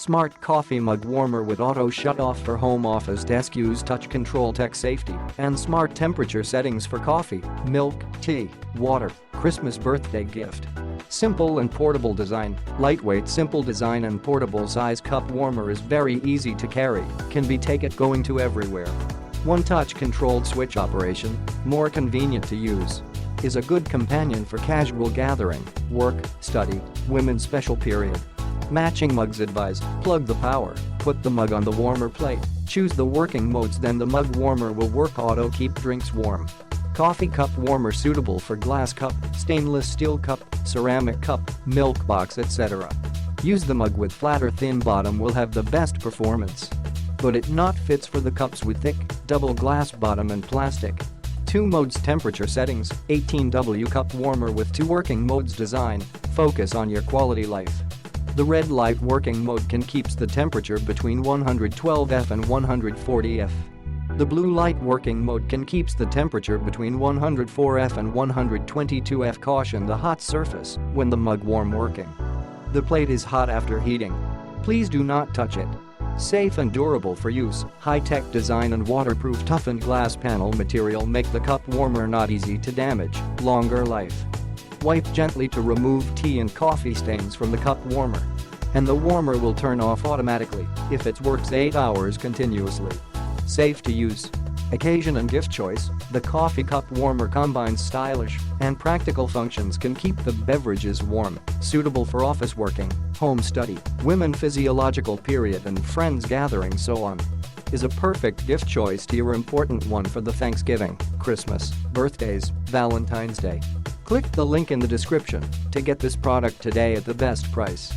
Smart coffee mug warmer with auto shut-off for home office desk. Use touch control, tech safety, and smart temperature settings for coffee, milk, tea, water. Christmas birthday gift. Simple and portable design. Lightweight, simple design and portable size cup warmer is very easy to carry, can be taken going to everywhere. One-touch controlled switch operation, more convenient to use. Is a good companion for casual gathering, work, study, women's special period. Matching mugs advised. Plug the power, put the mug on the warmer plate, choose the working modes, then the mug warmer will work auto keep drinks warm. Coffee cup warmer suitable for glass cup, stainless steel cup, ceramic cup, milk box, etc. Use the mug with flat or thin bottom will have the best performance. But it not fits for the cups with thick, double glass bottom and plastic. 2 modes temperature settings, 18W cup warmer with 2 working modes design, focus on your quality life. The red light working mode can keeps the temperature between 112°F and 140°F. The blue light working mode can keeps the temperature between 104°F and 122°F. Caution the hot surface when the mug warm working. The plate is hot after heating. Please do not touch it. Safe and durable for use, high-tech design and waterproof toughened glass panel material make the cup warmer not easy to damage, longer life. Wipe gently to remove tea and coffee stains from the cup warmer. And the warmer will turn off automatically if it works 8 hours continuously. Safe to use. Occasion and gift choice. The coffee cup warmer combines stylish and practical functions, can keep the beverages warm, suitable for office working, home study, women physiological period and friends gathering, so on. Is a perfect gift choice to your important one for the Thanksgiving, Christmas, birthdays, Valentine's Day. Click the link in the description to get this product today at the best price.